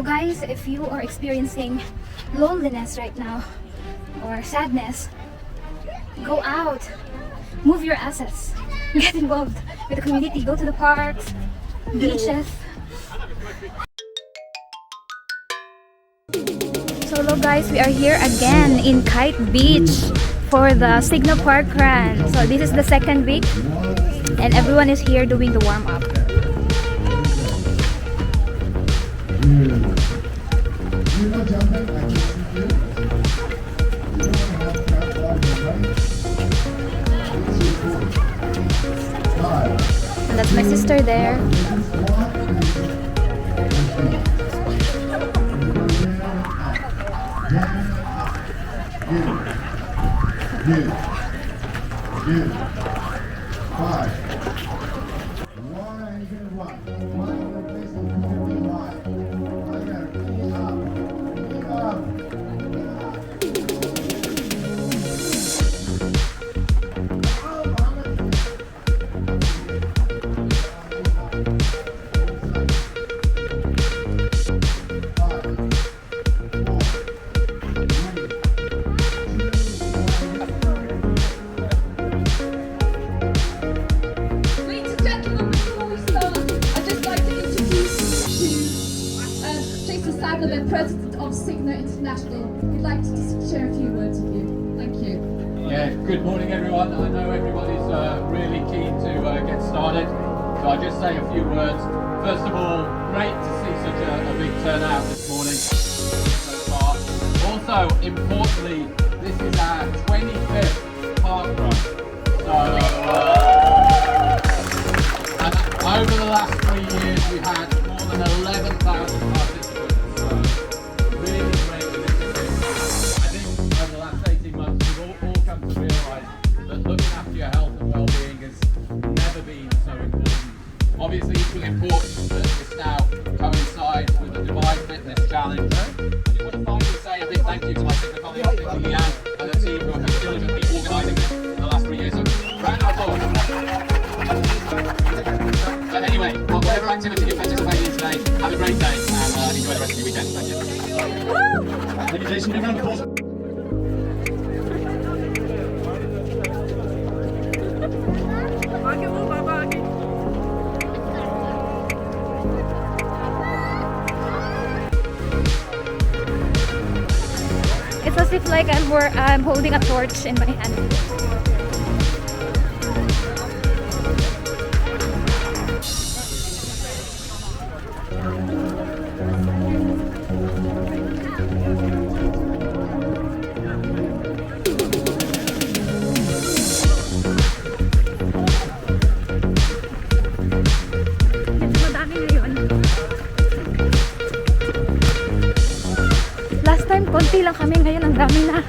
So guys, if you are experiencing loneliness right now or sadness, go out, move your assets, get involved with the community, go to the parks, beaches. So hello guys, we are here again in Kite Beach for the Cigna Park Run. So this is the second week and everyone is here doing the warm-up. And that's my sister there. The President of Cigna International. We'd like to just share a few words with you. Thank you. Yeah, good morning everyone. I know everybody's really keen to get started, so I'll just say a few words. First of all, great to see such a big turnout this morning so far. Also, importantly, this is our 25th park run. So, and over the last 3 years, we've had more than 11,000 participants. Obviously, equally important that this now coincides with the Dubai Fitness Challenge. I just want to finally say a big thank you to my Cigna colleagues, particularly Leanne and the team who have been diligently organising this for the last 3 years. So, round of applause. But anyway, whatever activity you participate in today, have a great day and enjoy the rest of your weekend. Thank you. Thank you, Jason. Big round of applause. It's as if like I'm holding a torch in my hand. Last time, konti lang kami. Ngayon, ang dami na.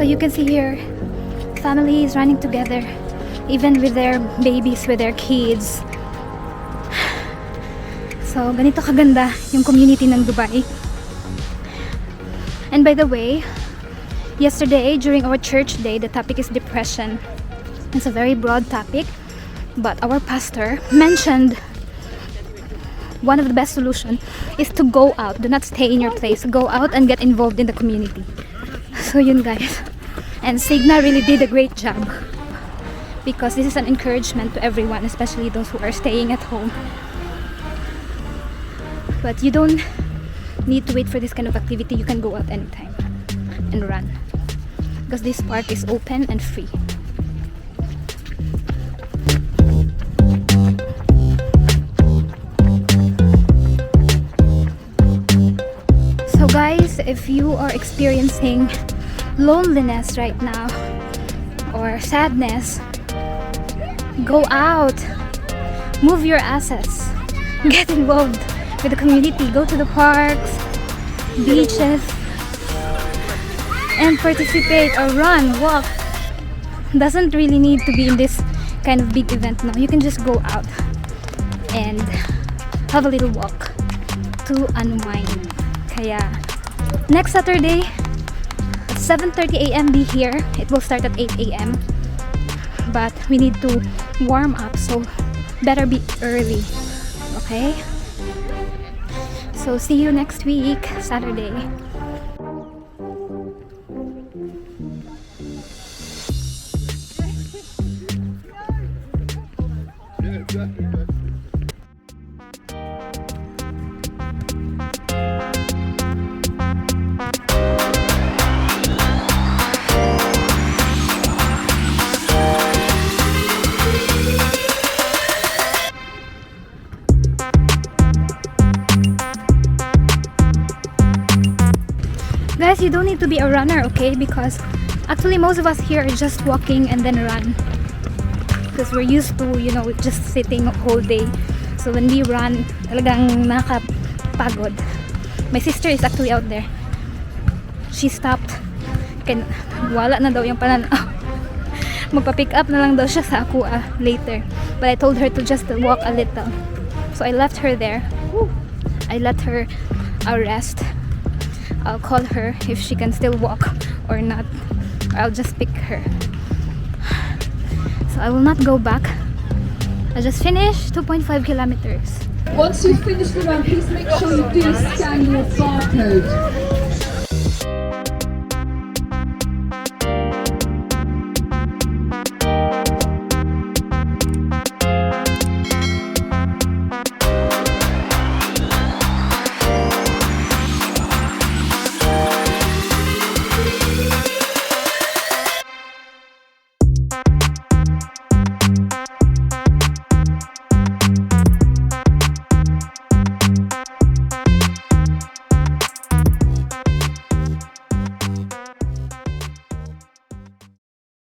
So you can see here, families running together, even with their babies, with their kids. So ganito kaganda yung community ng Dubai. And by the way, yesterday during our church day, the topic is depression. It's a very broad topic, but our pastor mentioned one of the best solutions is to go out. Do not stay in your place. Go out and get involved in the community. So yun guys. And Cigna really did a great job, because this is an encouragement to everyone, especially those who are staying at home. But you don't need to wait for this kind of activity. You can go out anytime and run, because this park is open and free. So guys, if you are experiencing loneliness right now or sadness, go out, move your assets, get involved with the community, go to the parks, beaches, and participate or run, walk. Doesn't really need to be in this kind of big event. No, you can just go out and have a little walk to unwind. Kaya next Saturday at 7:30 a.m. be here. It will start at 8 a.m. but we need to warm up, so better be early. Okay? So see you next week, Saturday. Guys, you don't need to be a runner, okay? Because actually most of us here are just walking and then run. Because we're used to, you know, just sitting whole day. So when we run, talagang nakakapagod. My sister is actually out there. She stopped. Wala na daw yung pananaw. Magpa-pick up na lang daw siya sa ako later. But I told her to just walk a little. So I left her there. I let her rest. I'll call her if she can still walk or not. I'll just pick her. So I will not go back. I just finished 2.5 kilometers. Once you've finished the run, please make sure you do scan your barcode.